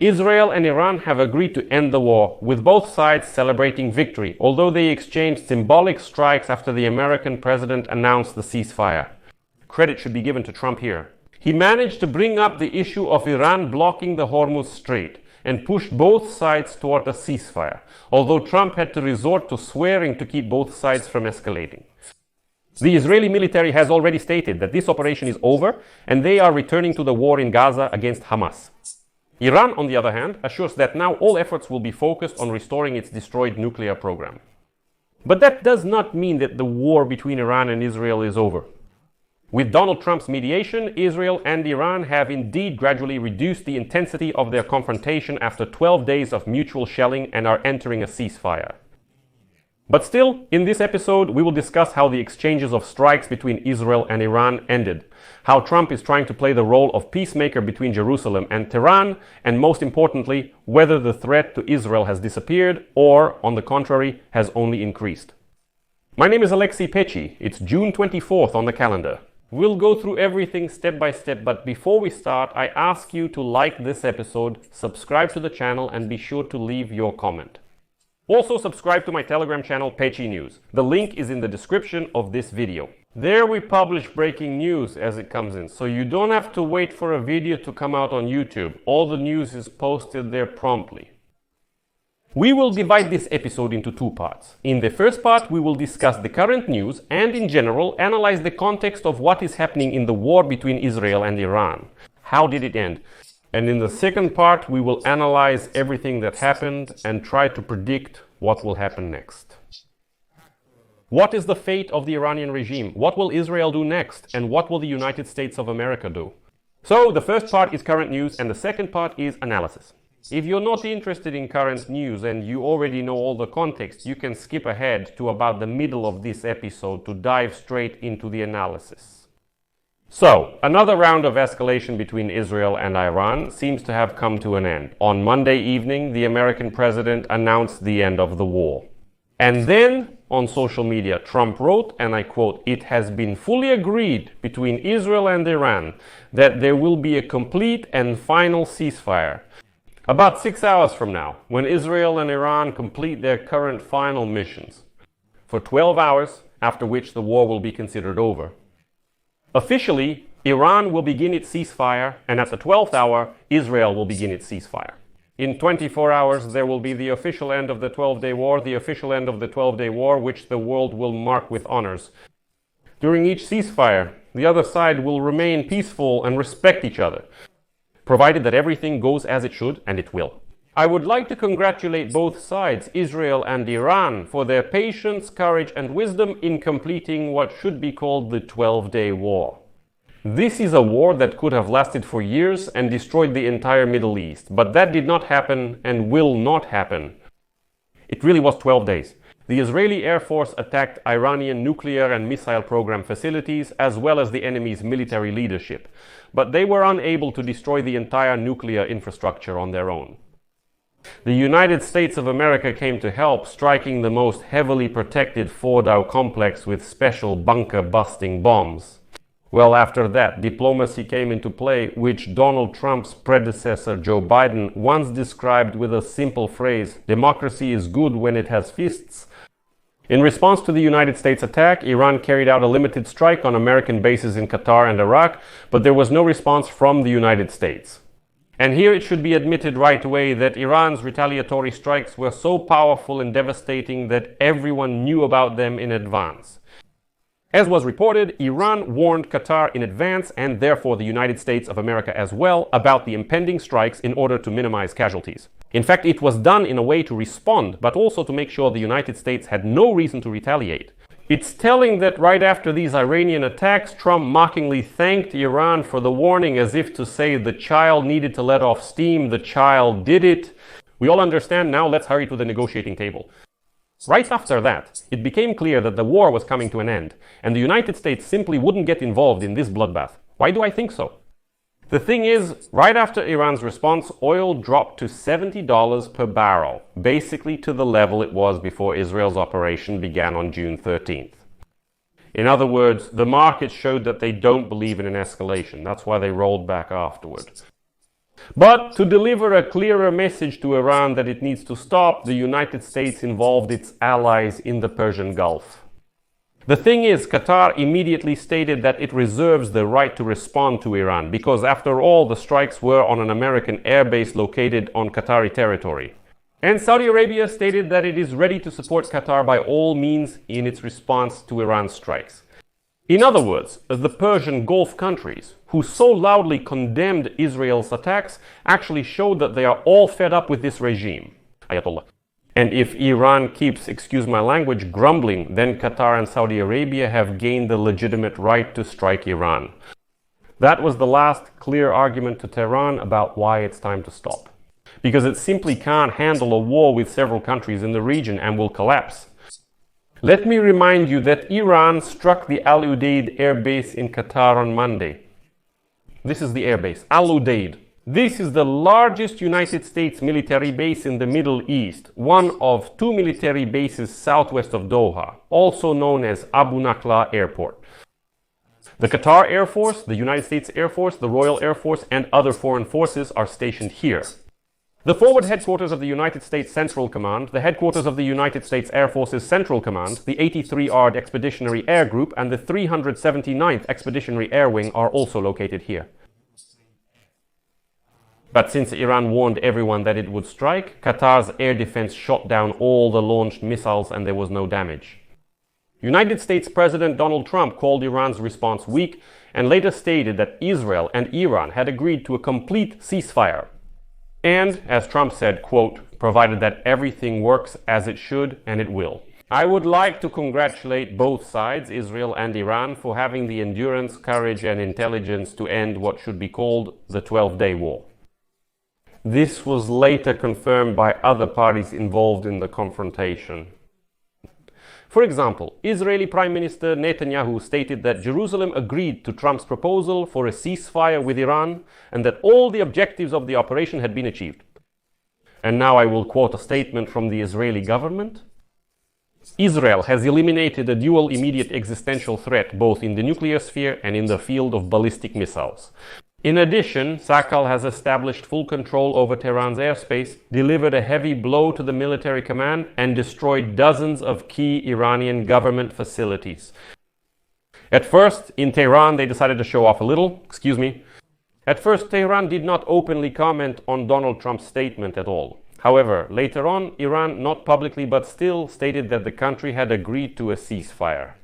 Israel and Iran have agreed to end the war, with both sides celebrating victory, although they exchanged symbolic strikes after the American president announced the ceasefire. Credit should be given to Trump here. He managed to bring up the issue of Iran blocking the Hormuz Strait and pushed both sides toward a ceasefire, although Trump had to resort to swearing to keep both sides from escalating. The Israeli military has already stated that this operation is over and they are returning to the war in Gaza against Hamas. Iran, on the other hand, assures that now all efforts will be focused on restoring its destroyed nuclear program. But that does not mean that the war between Iran and Israel is over. With Donald Trump's mediation, Israel and Iran have indeed gradually reduced the intensity of their confrontation after 12 days of mutual shelling and are entering a ceasefire. But still, in this episode, we will discuss how the exchanges of strikes between Israel and Iran ended, how Trump is trying to play the role of peacemaker between Jerusalem and Tehran, and most importantly, whether the threat to Israel has disappeared or, on the contrary, has only increased. My name is Alexei Pechi. It's June 24th on the calendar. We'll go through everything step by step, but before we start, I ask you to like this episode, subscribe to the channel, and be sure to leave your comment. Also subscribe to my Telegram channel, Pechi News. The link is in the description of this video. There we publish breaking news as it comes in, so you don't have to wait for a video to come out on YouTube. All the news is posted there promptly. We will divide this episode into two parts. In the first part, we will discuss the current news and, in general, analyze the context of what is happening in the war between Israel and Iran. How did it end? And in the second part, we will analyze everything that happened and try to predict what will happen next. What is the fate of the Iranian regime? What will Israel do next? And what will the United States of America do? So, the first part is current news and the second part is analysis. If you're not interested in current news and you already know all the context, you can skip ahead to about the middle of this episode to dive straight into the analysis. So, another round of escalation between Israel and Iran seems to have come to an end. On Monday evening, the American president announced the end of the war. And then, on social media, Trump wrote, and I quote, "It has been fully agreed between Israel and Iran that there will be a complete and final ceasefire. About 6 hours from now, when Israel and Iran complete their current final missions, for 12 hours, after which the war will be considered over. Officially, Iran will begin its ceasefire, and at the 12th hour, Israel will begin its ceasefire. In 24 hours, there will be the official end of the 12-day war, the official end of the 12-day war, which the world will mark with honors. During each ceasefire, the other side will remain peaceful and respect each other, provided that everything goes as it should, and it will. I would like to congratulate both sides, Israel and Iran, for their patience, courage, and wisdom in completing what should be called the 12-day war. This is a war that could have lasted for years and destroyed the entire Middle East, but that did not happen and will not happen. It really was 12 days. The Israeli Air Force attacked Iranian nuclear and missile program facilities, as well as the enemy's military leadership, but they were unable to destroy the entire nuclear infrastructure on their own. The United States of America came to help, striking the most heavily protected Fordow complex with special bunker-busting bombs. Well, after that, diplomacy came into play, which Donald Trump's predecessor, Joe Biden, once described with a simple phrase, "Democracy is good when it has fists." In response to the United States attack, Iran carried out a limited strike on American bases in Qatar and Iraq, but there was no response from the United States. And here it should be admitted right away that Iran's retaliatory strikes were so powerful and devastating that everyone knew about them in advance. As was reported, Iran warned Qatar in advance, and therefore the United States of America as well, about the impending strikes in order to minimize casualties. In fact, it was done in a way to respond, but also to make sure the United States had no reason to retaliate. It's telling that right after these Iranian attacks, Trump mockingly thanked Iran for the warning as if to say the child needed to let off steam, the child did it. We all understand now, let's hurry to the negotiating table. Right after that, it became clear that the war was coming to an end, and the United States simply wouldn't get involved in this bloodbath. Why do I think so? The thing is, right after Iran's response, oil dropped to $70 per barrel, basically to the level it was before Israel's operation began on June 13th. In other words, the market showed that they don't believe in an escalation. That's why they rolled back afterward. But to deliver a clearer message to Iran that it needs to stop, the United States involved its allies in the Persian Gulf. The thing is, Qatar immediately stated that it reserves the right to respond to Iran, because after all, the strikes were on an American airbase located on Qatari territory. And Saudi Arabia stated that it is ready to support Qatar by all means in its response to Iran's strikes. In other words, the Persian Gulf countries, who so loudly condemned Israel's attacks, actually showed that they are all fed up with this regime. Ayatollah. And if Iran keeps, excuse my language, grumbling, then Qatar and Saudi Arabia have gained the legitimate right to strike Iran. That was the last clear argument to Tehran about why it's time to stop. Because it simply can't handle a war with several countries in the region and will collapse. Let me remind you that Iran struck the Al Udeid air base in Qatar on Monday. This is the air base, Al Udeid. This is the largest United States military base in the Middle East, one of two military bases southwest of Doha, also known as Abu Nakhla Airport. The Qatar Air Force, the United States Air Force, the Royal Air Force, and other foreign forces are stationed here. The forward headquarters of the United States Central Command, the headquarters of the United States Air Force's Central Command, the 83 ARD Expeditionary Air Group, and the 379th Expeditionary Air Wing are also located here. But since Iran warned everyone that it would strike, Qatar's air defense shot down all the launched missiles and there was no damage. United States President Donald Trump called Iran's response weak and later stated that Israel and Iran had agreed to a complete ceasefire. And, as Trump said, quote, provided that everything works as it should, and it will. I would like to congratulate both sides, Israel and Iran, for having the endurance, courage, and intelligence to end what should be called the 12-day war. This was later confirmed by other parties involved in the confrontation. For example, Israeli Prime Minister Netanyahu stated that Jerusalem agreed to Trump's proposal for a ceasefire with Iran and that all the objectives of the operation had been achieved. And now I will quote a statement from the Israeli government. Israel has eliminated a dual immediate existential threat both in the nuclear sphere and in the field of ballistic missiles. In addition, Sakal has established full control over Tehran's airspace, delivered a heavy blow to the military command, and destroyed dozens of key Iranian government facilities. At first, in Tehran, they decided to show off a little. At first, Tehran did not openly comment on Donald Trump's statement at all. However, later on, Iran, not publicly but still, stated that the country had agreed to a ceasefire.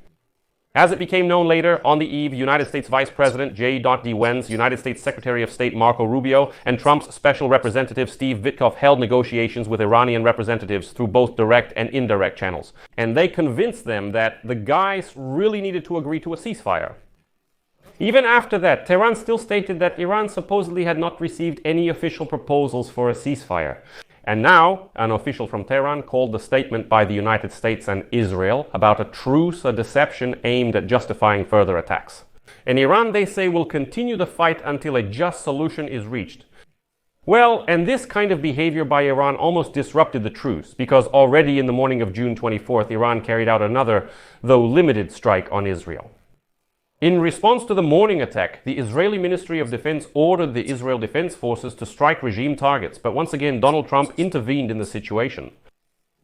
As it became known later, on the eve, United States Vice President J.D. Vance, United States Secretary of State Marco Rubio, and Trump's Special Representative Steve Witkoff held negotiations with Iranian representatives through both direct and indirect channels. And they convinced them that the guys really needed to agree to a ceasefire. Even after that, Tehran still stated that Iran supposedly had not received any official proposals for a ceasefire. And now, an official from Tehran called the statement by the United States and Israel about a truce a deception aimed at justifying further attacks. And Iran, they say, will continue the fight until a just solution is reached. Well, and this kind of behavior by Iran almost disrupted the truce, because already in the morning of June 24th, Iran carried out another, though limited, strike on Israel. In response to the morning attack, the Israeli Ministry of Defense ordered the Israel Defense Forces to strike regime targets, but once again Donald Trump intervened in the situation.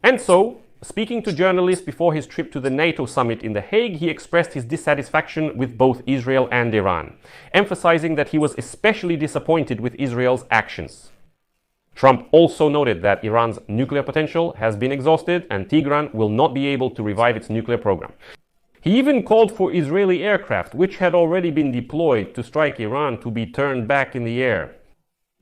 And so, speaking to journalists before his trip to the NATO summit in The Hague, he expressed his dissatisfaction with both Israel and Iran, emphasizing that he was especially disappointed with Israel's actions. Trump also noted that Iran's nuclear potential has been exhausted and Tehran will not be able to revive its nuclear program. He even called for Israeli aircraft, which had already been deployed to strike Iran, to be turned back in the air.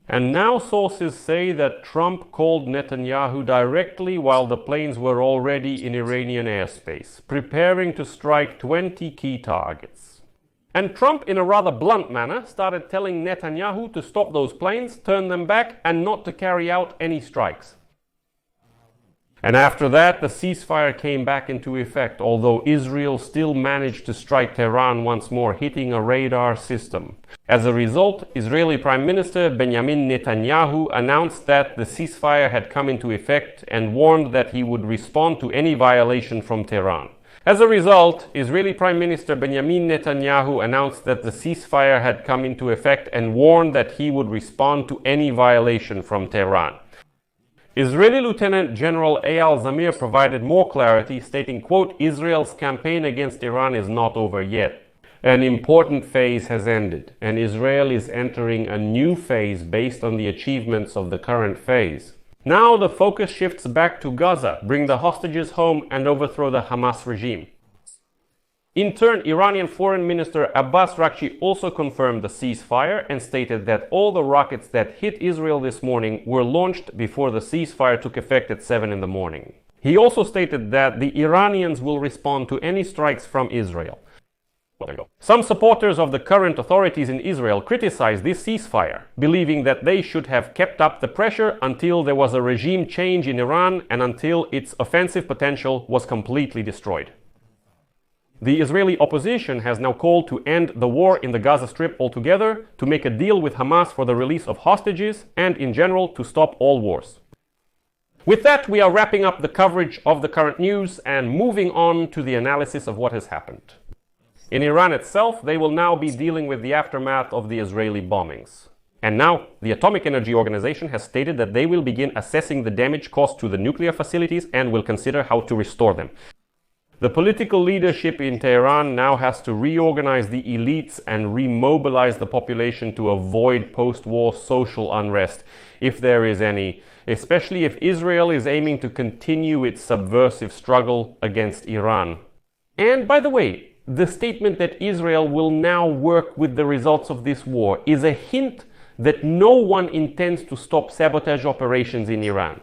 And now sources say that Trump called Netanyahu directly while the planes were already in Iranian airspace, preparing to strike 20 key targets. And Trump, in a rather blunt manner, started telling Netanyahu to stop those planes, turn them back, and not to carry out any strikes. And after that, the ceasefire came back into effect, although Israel still managed to strike Tehran once more, hitting a radar system. As a result, Israeli Prime Minister Benjamin Netanyahu announced that the ceasefire had come into effect and warned that he would respond to any violation from Tehran. As a result, Israeli Prime Minister Benjamin Netanyahu announced that the ceasefire had come into effect and warned that he would respond to any violation from Tehran. Israeli Lieutenant General Eyal Zamir provided more clarity, stating, quote, "Israel's campaign against Iran is not over yet. An important phase has ended, and Israel is entering a new phase based on the achievements of the current phase. Now the focus shifts back to Gaza, bring the hostages home, and overthrow the Hamas regime." In turn, Iranian Foreign Minister Abbas Rakchi also confirmed the ceasefire and stated that all the rockets that hit Israel this morning were launched before the ceasefire took effect at 7 in the morning. He also stated that the Iranians will respond to any strikes from Israel. Well, there you go. Some supporters of the current authorities in Israel criticized this ceasefire, believing that they should have kept up the pressure until there was a regime change in Iran and until its offensive potential was completely destroyed. The Israeli opposition has now called to end the war in the Gaza Strip altogether, to make a deal with Hamas for the release of hostages, and in general to stop all wars. With that, we are wrapping up the coverage of the current news and moving on to the analysis of what has happened. In Iran itself, they will now be dealing with the aftermath of the Israeli bombings. And now, the Atomic Energy Organization has stated that they will begin assessing the damage caused to the nuclear facilities and will consider how to restore them. The political leadership in Tehran now has to reorganize the elites and remobilize the population to avoid post-war social unrest, if there is any, especially if Israel is aiming to continue its subversive struggle against Iran. And by the way, the statement that Israel will now work with the results of this war is a hint that no one intends to stop sabotage operations in Iran.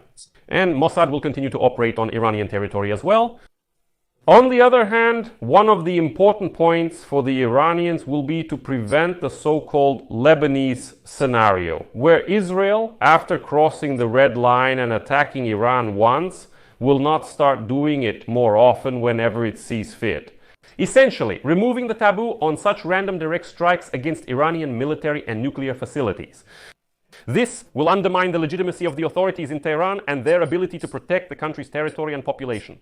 And Mossad will continue to operate on Iranian territory as well. On the other hand, one of the important points for the Iranians will be to prevent the so-called Lebanese scenario, where Israel, after crossing the red line and attacking Iran once, will not start doing it more often whenever it sees fit. Essentially, removing the taboo on such random direct strikes against Iranian military and nuclear facilities. This will undermine the legitimacy of the authorities in Tehran and their ability to protect the country's territory and population.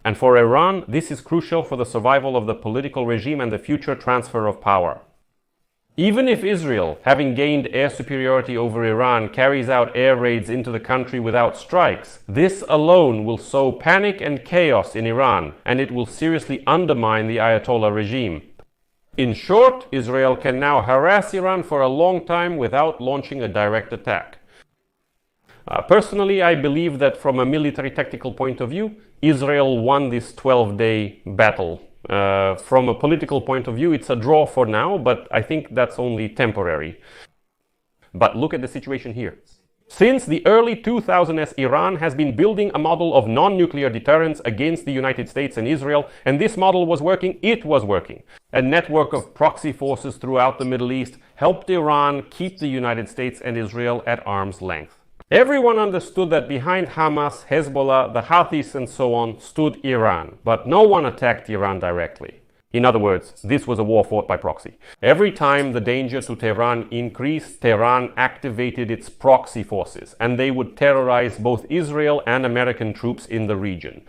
And for Iran, this is crucial for the survival of the political regime and the future transfer of power. Even if Israel, having gained air superiority over Iran, carries out air raids into the country without strikes, this alone will sow panic and chaos in Iran, and it will seriously undermine the Ayatollah regime. In short, Israel can now harass Iran for a long time without launching a direct attack. Personally, I believe that from a military tactical point of view, Israel won this 12-day battle. From a political point of view, it's a draw for now, but I think that's only temporary. But look at the situation here. Since the early 2000s, Iran has been building a model of non-nuclear deterrence against the United States and Israel, and this model was working. It was working. A network of proxy forces throughout the Middle East helped Iran keep the United States and Israel at arm's length. Everyone understood that behind Hamas, Hezbollah, the Houthis and so on stood Iran, but no one attacked Iran directly. In other words, this was a war fought by proxy. Every time the danger to Tehran increased, Tehran activated its proxy forces, and they would terrorize both Israel and American troops in the region.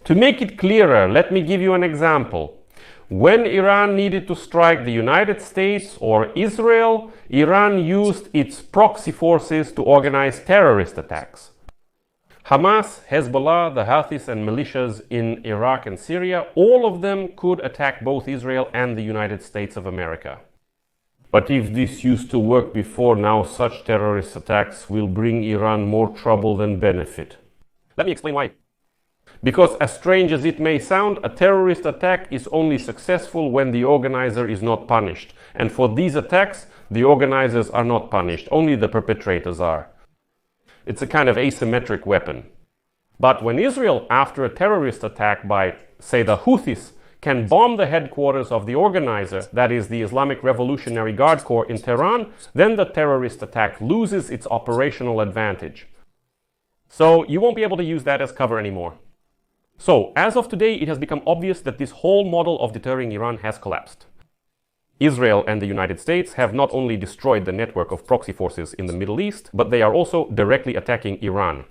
To make it clearer, let me give you an example. When Iran needed to strike the United States or Israel, Iran used its proxy forces to organize terrorist attacks. Hamas, Hezbollah, the Houthis and militias in Iraq and Syria, all of them could attack both Israel and the United States of America. But if this used to work before, now such terrorist attacks will bring Iran more trouble than benefit. Let me explain why. Because, as strange as it may sound, a terrorist attack is only successful when the organizer is not punished. And for these attacks, the organizers are not punished, only the perpetrators are. It's a kind of asymmetric weapon. But when Israel, after a terrorist attack by, say, the Houthis, can bomb the headquarters of the organizer, that is the Islamic Revolutionary Guard Corps in Tehran, then the terrorist attack loses its operational advantage. So you won't be able to use that as cover anymore. So, as of today, it has become obvious that this whole model of deterring Iran has collapsed. Israel and the United States have not only destroyed the network of proxy forces in the Middle East, but they are also directly attacking Iran.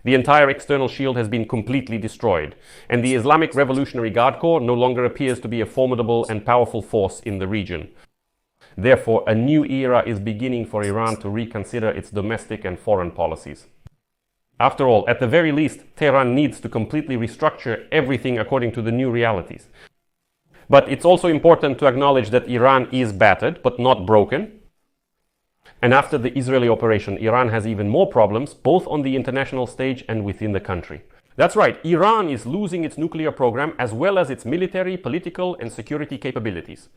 The entire external shield has been completely destroyed, and the Islamic Revolutionary Guard Corps no longer appears to be a formidable and powerful force in the region. Therefore, a new era is beginning for Iran to reconsider its domestic and foreign policies. After all, at the very least, Tehran needs to completely restructure everything according to the new realities. But it's also important to acknowledge that Iran is battered, but not broken. And after the Israeli operation, Iran has even more problems, both on the international stage and within the country. That's right, Iran is losing its nuclear program as well as its military, political, and security capabilities.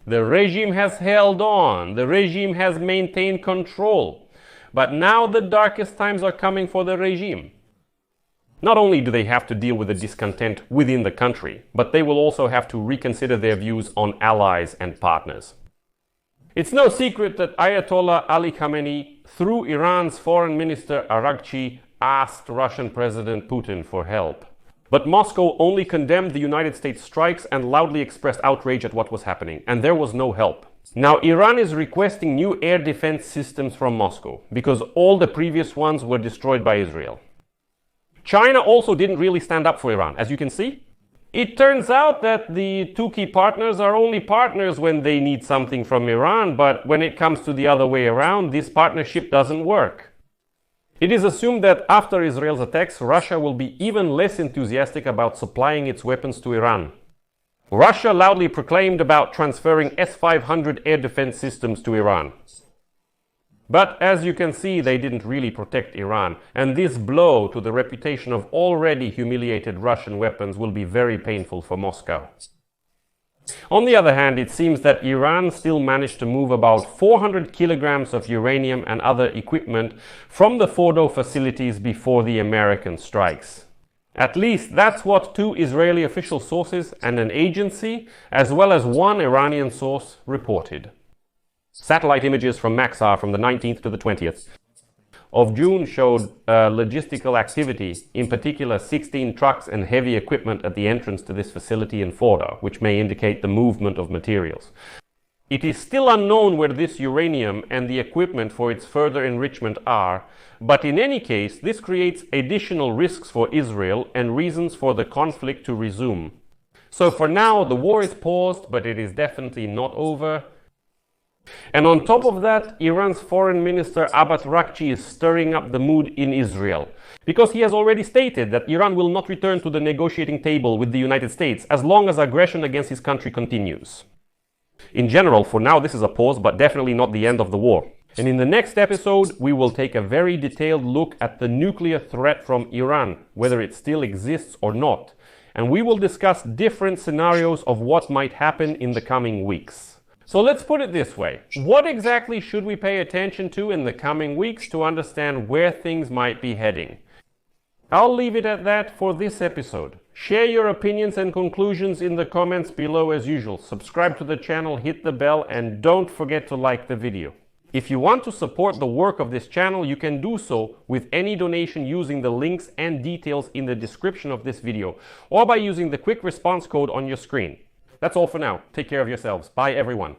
The regime has held on, the regime has maintained control. But now the darkest times are coming for the regime. Not only do they have to deal with the discontent within the country, but they will also have to reconsider their views on allies and partners. It's no secret that Ayatollah Ali Khamenei, through Iran's foreign minister Araghchi, asked Russian President Putin for help. But Moscow only condemned the United States strikes and loudly expressed outrage at what was happening, and there was no help. Now Iran is requesting new air defense systems from Moscow, because all the previous ones were destroyed by Israel. China also didn't really stand up for Iran, as you can see. It turns out that the two key partners are only partners when they need something from Iran, but when it comes to the other way around, this partnership doesn't work. It is assumed that after Israel's attacks, Russia will be even less enthusiastic about supplying its weapons to Iran. Russia loudly proclaimed about transferring S-500 air defense systems to Iran. But as you can see, they didn't really protect Iran, and this blow to the reputation of already humiliated Russian weapons will be very painful for Moscow. On the other hand, it seems that Iran still managed to move about 400 kilograms of uranium and other equipment from the Fordo facilities before the American strikes. At least that's what two Israeli official sources and an agency, as well as one Iranian source, reported. Satellite images from Maxar from the 19th to the 20th of June showed logistical activity, in particular 16 trucks and heavy equipment at the entrance to this facility in Fordo, which may indicate the movement of materials. It is still unknown where this uranium and the equipment for its further enrichment are, but in any case, this creates additional risks for Israel and reasons for the conflict to resume. So for now, the war is paused, but it is definitely not over. And on top of that, Iran's foreign minister Abbas Araghchi is stirring up the mood in Israel, because he has already stated that Iran will not return to the negotiating table with the United States as long as aggression against his country continues. In general, for now, this is a pause, but definitely not the end of the war. And in the next episode, we will take a very detailed look at the nuclear threat from Iran, whether it still exists or not. And we will discuss different scenarios of what might happen in the coming weeks. So let's put it this way. What exactly should we pay attention to in the coming weeks to understand where things might be heading? I'll leave it at that for this episode. Share your opinions and conclusions in the comments below as usual. Subscribe to the channel, hit the bell, and don't forget to like the video. If you want to support the work of this channel, you can do so with any donation using the links and details in the description of this video, or by using the quick response code on your screen. That's all for now. Take care of yourselves. Bye, everyone.